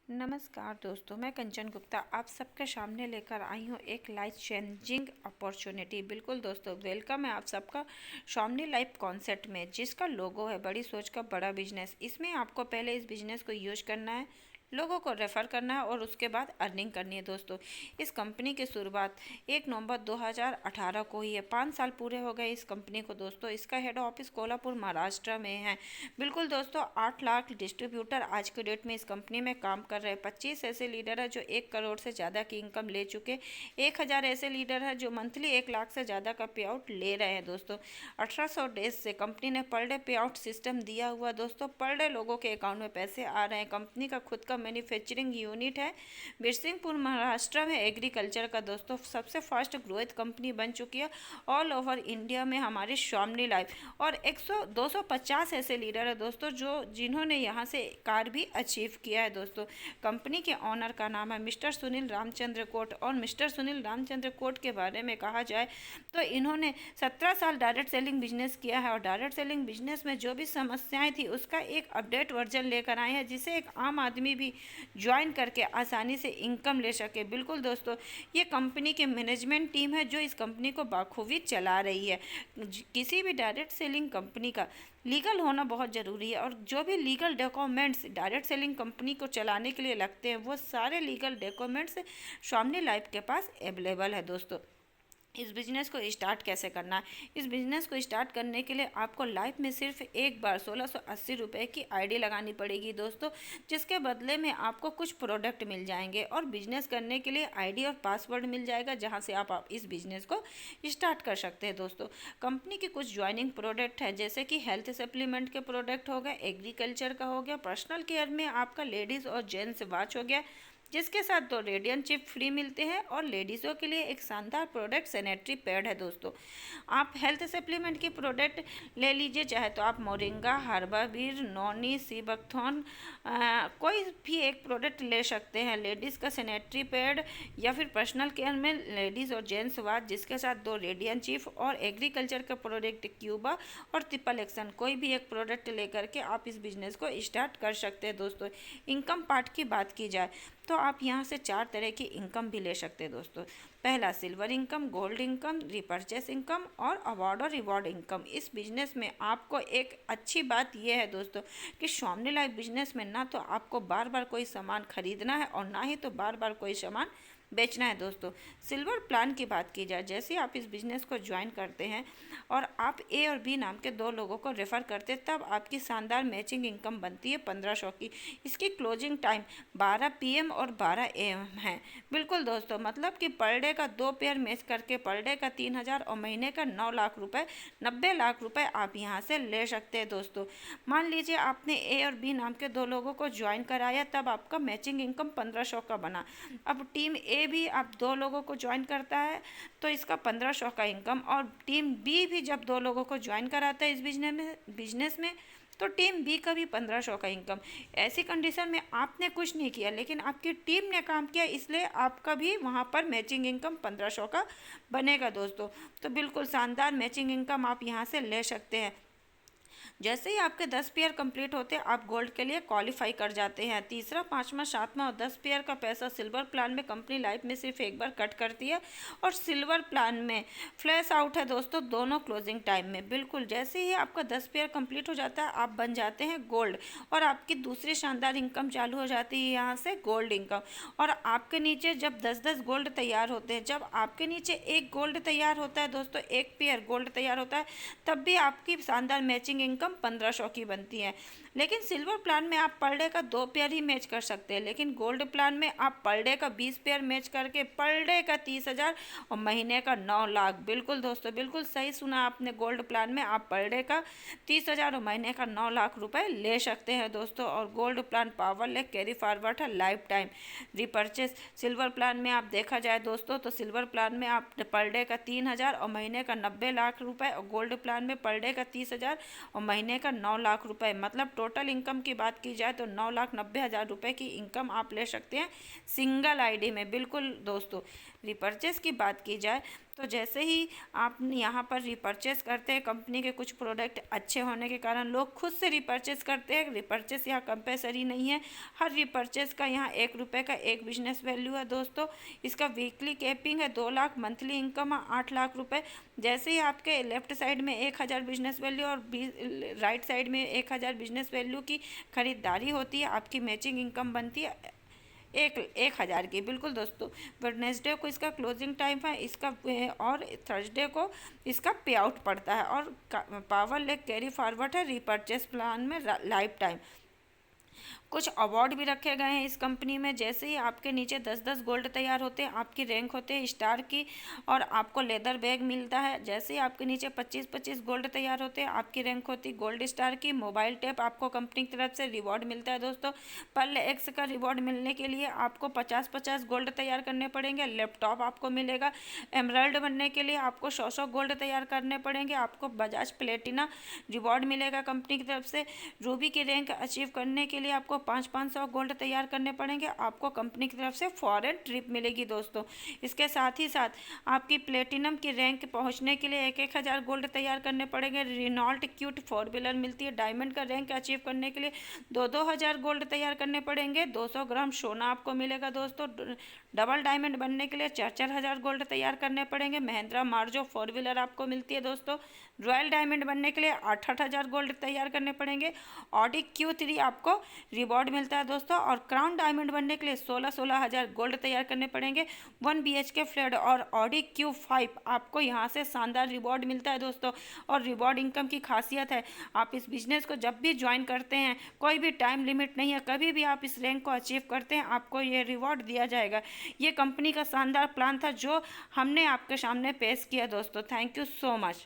नमस्कार दोस्तों, मैं कंचन गुप्ता आप सबके सामने लेकर आई हूँ एक लाइफ चेंजिंग अपॉर्चुनिटी। बिल्कुल दोस्तों, वेलकम है आप सबका शामनी लाइफ कॉन्सेप्ट में, जिसका लोगो है बड़ी सोच का बड़ा बिजनेस। इसमें आपको पहले इस बिजनेस को यूज करना है, लोगों को रेफ़र करना है और उसके बाद अर्निंग करनी है। दोस्तों, इस कंपनी की शुरुआत 1 नवंबर 2018 को ही है। 5 साल पूरे हो गए इस कंपनी को। दोस्तों, इसका हेड ऑफिस कोल्हापुर महाराष्ट्र में है। बिल्कुल दोस्तों, 8 लाख डिस्ट्रीब्यूटर आज के डेट में इस कंपनी में काम कर रहे हैं। 25 ऐसे लीडर हैं जो 1 करोड़ से ज़्यादा की इनकम ले चुके। 1000 ऐसे लीडर हैं जो मंथली 1 लाख से ज़्यादा का पे आउट ले रहे हैं। दोस्तों, 1800 डेज से कंपनी ने पर डे पे आउट सिस्टम दिया हुआ। दोस्तों, पर डे लोगों के अकाउंट में पैसे आ रहे हैं। कंपनी का खुद का मैन्युफैक्चरिंग यूनिट है बिरसिंहपुर महाराष्ट्र में एग्रीकल्चर का। दोस्तों, सबसे फास्ट ग्रोथ कंपनी बन चुकी है ऑल ओवर इंडिया में हमारी शामनी लाइफ। और 250 ऐसे लीडर है दोस्तों जो जिन्होंने यहाँ से कार भी अचीव किया है। दोस्तों, कंपनी के ऑनर का नाम है मिस्टर सुनील रामचंद्र कोट। और मिस्टर सुनील रामचंद्र कोट के बारे में कहा जाए तो इन्होंने 17 साल डायरेक्ट सेलिंग बिजनेस किया है और डायरेक्ट सेलिंग बिजनेस में जो भी समस्याएं थी उसका एक अपडेट वर्जन लेकर आए हैं, जिसे एक आम आदमी भी ज्वाइन करके आसानी से इनकम ले सके। बिल्कुल दोस्तों, ये कंपनी की मैनेजमेंट टीम है जो इस कंपनी को बाखूबी चला रही है। किसी भी डायरेक्ट सेलिंग कंपनी का लीगल होना बहुत ज़रूरी है और जो भी legal documents direct selling company को चलाने के लिए लगते हैं वो सारे लीगल डॉक्यूमेंट्स शामनी लाइफ के पास अवेलेबल है। दोस्तों, इस बिज़नेस को स्टार्ट कैसे करना है? इस बिज़नेस को स्टार्ट करने के लिए आपको लाइफ में सिर्फ एक बार 1680 रुपये की आईडी लगानी पड़ेगी दोस्तों, जिसके बदले में आपको कुछ प्रोडक्ट मिल जाएंगे और बिजनेस करने के लिए आईडी और पासवर्ड मिल जाएगा, जहां से आप इस बिज़नेस को स्टार्ट कर सकते हैं। दोस्तों, कंपनी के कुछ ज्वाइनिंग प्रोडक्ट हैं, जैसे कि हेल्थ सप्लीमेंट के प्रोडक्ट हो गए, एग्रीकल्चर का हो गया, पर्सनल केयर में आपका लेडीज़ और जेंट्स वॉच हो गया, जिसके साथ 2 रेडियन चिप फ्री मिलते हैं और लेडीज़ों के लिए एक शानदार प्रोडक्ट सैनिटरी पैड है। दोस्तों, आप हेल्थ सप्लीमेंट की प्रोडक्ट ले लीजिए, चाहे तो आप मोरिंगा, हर्बावीर, नॉनी, सीबकथॉन कोई भी एक प्रोडक्ट ले सकते हैं। लेडीज़ का सैनिटरी पैड या फिर पर्सनल केयर में लेडीज़ और जेंट्स वाच, जिसके साथ 2 रेडियन चिप, और एग्रीकल्चर का प्रोडक्ट क्यूबा और ट्रिपल एक्शन, कोई भी एक प्रोडक्ट लेकर के आप इस बिज़नेस को स्टार्ट कर सकते हैं। दोस्तों, इनकम पार्ट की बात की जाए तो आप यहाँ से 4 तरह की इनकम भी ले सकते हैं। दोस्तों, पहला silver income, gold income, repurchase income और अवार्ड और रिवॉर्ड इनकम। इस बिज़नेस में आपको एक अच्छी बात यह है दोस्तों कि शामनी लाइफ बिज़नेस में ना तो आपको बार बार कोई सामान खरीदना है और ना ही तो बार बार कोई सामान बेचना है। दोस्तों, सिल्वर प्लान की बात की जाए, जैसे आप इस बिज़नेस को ज्वाइन करते हैं और आप ए और बी नाम के 2 लोगों को रेफ़र करते हैं, तब आपकी शानदार मैचिंग इनकम बनती है 1500 की। इसकी क्लोजिंग टाइम 12 PM और 12 AM है। बिल्कुल दोस्तों, मतलब कि पर डे का 2 पेयर मैच करके पर डे का 3000 और महीने का 9 लाख रुपए, 90 लाख रुपए आप यहाँ से ले सकते हैं। दोस्तों, मान लीजिए आपने ए और बी नाम के 2 लोगों को ज्वाइन कराया, तब आपका मैचिंग इनकम 1500 का बना। अब टीम ए भी आप 2 लोगों को ज्वाइन करता है तो इसका 1500 का इनकम, और टीम बी भी जब 2 लोगों को ज्वाइन कराता है इस बिजनेस में तो टीम बी का भी 1500 का इनकम। ऐसी कंडीशन में आपने कुछ नहीं किया लेकिन आपकी टीम ने काम किया, इसलिए आपका भी वहाँ पर मैचिंग इनकम 1500 का बनेगा। दोस्तों, तो बिल्कुल शानदार मैचिंग इनकम आप यहाँ से ले सकते हैं। जैसे ही आपके 10 पेयर कंप्लीट होते हैं आप गोल्ड के लिए क्वालिफाई कर जाते हैं। तीसरा, 5वां, 7वां और 10 पेयर का पैसा सिल्वर प्लान में कंपनी लाइफ में सिर्फ एक बार कट करती है और सिल्वर प्लान में फ्लैश आउट है दोस्तों दोनों क्लोजिंग टाइम में। बिल्कुल जैसे ही आपका 10 पेयर कंप्लीट हो जाता है आप बन जाते हैं गोल्ड और आपकी दूसरी शानदार इनकम चालू हो जाती है यहाँ से गोल्ड इनकम। और आपके नीचे जब 10-10 गोल्ड तैयार होते हैं, जब आपके नीचे एक गोल्ड तैयार होता है दोस्तों, एक पेयर गोल्ड तैयार होता है, तब भी आपकी शानदार मैचिंग इनकम 1500 की बनती है। लेकिन सिल्वर प्लान में आप पर डे का 2 पेयर ही मैच कर सकते हैं, लेकिन गोल्ड प्लान में आप पर डे का 20 पेयर मैच करके पर डे का 30,000 और महीने का 9 लाख। बिल्कुल दोस्तों, बिल्कुल सही सुना आपने, गोल्ड प्लान में आप पर डे का 30,000 और महीने का 9 लाख रुपए ले सकते हैं दोस्तों। और गोल्ड प्लान पावर ले कैरी फॉरवर्ड है life time repurchase. Silver plan में आप देखा जाए दोस्तों तो सिल्वर प्लान में आप पर डे का 3,000 और महीने का 90 लाख रुपए, और गोल्ड प्लान में पर डे का 30,000 और महीने का 9 लाख रुपए। मतलब टोटल इनकम की बात की जाए तो 9,90,000 रुपए की इनकम आप ले सकते हैं सिंगल आईडी में। बिल्कुल दोस्तों, रिपर्चेस की बात की जाए तो जैसे ही आप यहाँ पर रिपर्चेस करते हैं, कंपनी के कुछ प्रोडक्ट अच्छे होने के कारण लोग खुद से रिपर्चेस करते हैं। रिपर्चेस यहाँ कंपलसरी नहीं है, हर रिपर्चेस का यहाँ 1 रुपये का एक बिजनेस वैल्यू है दोस्तों। इसका वीकली कैपिंग है 2 लाख, मंथली इनकम है 8 लाख रुपए। जैसे ही आपके लेफ्ट साइड में 1000 बिजनेस वैल्यू और राइट साइड में 1000 बिजनेस वैल्यू की खरीदारी होती है, आपकी मैचिंग इनकम बनती है 1000 की। बिल्कुल दोस्तों, वेडनेसडे को इसका क्लोजिंग टाइम है इसका, और थर्सडे को इसका पे आउट पड़ता है। और पावर लेक कैरी फॉरवर्ड है रिपर्चेस प्लान में लाइफ टाइम। कुछ अवार्ड भी रखे गए हैं इस कंपनी में। जैसे ही आपके नीचे 10-10 गोल्ड तैयार होते हैं, आपकी रैंक होते हैं स्टार की, और आपको लेदर बैग मिलता है। जैसे ही आपके नीचे 25-25 गोल्ड तैयार होते हैं, आपकी रैंक होती गोल्ड स्टार की। मोबाइल टैब आपको कंपनी की तरफ से रिवॉर्ड मिलता है दोस्तों। पर्ल एक्स का रिवॉर्ड मिलने के लिए आपको 50-50 गोल्ड तैयार करने पड़ेंगे। लैपटॉप आपको मिलेगा। एमराल्ड बनने के लिए आपको 100 गोल्ड तैयार करने पड़ेंगे। आपको बजाज प्लेटिना रिवॉर्ड मिलेगा कंपनी की तरफ से। रूबी की रैंक अचीव करने के लिए आपको 500 गोल्ड तैयार करने पड़ेंगे। आपको कंपनी की तरफ से फॉरेन ट्रिप मिलेगी दोस्तों। इसके साथ ही साथ आपकी प्लेटिनम की रैंक पहुंचने के लिए 1-1000 गोल्ड तैयार करने पड़ेंगे। रिनॉल्ट क्यूट 4 व्हीलर मिलती है। डायमंड का रैंक अचीव करने के लिए 2-2 हज़ार गोल्ड तैयार करने पड़ेंगे। 200 ग्राम सोना आपको मिलेगा दोस्तों। डबल डायमंड बनने के लिए 4-4 हज़ार गोल्ड तैयार करने पड़ेंगे। महिंद्रा मार्जो 4 व्हीलर आपको मिलती है दोस्तों। रॉयल डायमंड बनने के लिए 8-8 हज़ार गोल्ड तैयार करने पड़ेंगे। ऑडी Q3 आपको रिवॉर्ड मिलता है दोस्तों। और क्राउन डायमंड बनने के लिए 16-16 हज़ार गोल्ड तैयार करने पड़ेंगे। 1 BHK फ्लैट और ऑडी Q5 आपको यहाँ से शानदार रिवॉर्ड मिलता है दोस्तों। और रिवॉर्ड इनकम की खासियत है, आप इस बिजनेस को जब भी ज्वाइन करते हैं, कोई भी टाइम लिमिट नहीं है, कभी भी आप इस रैंक को अचीव करते हैं, आपको ये रिवॉर्ड दिया जाएगा। ये कंपनी का शानदार प्लान था जो हमने आपके सामने पेश किया दोस्तों। Thank you so much.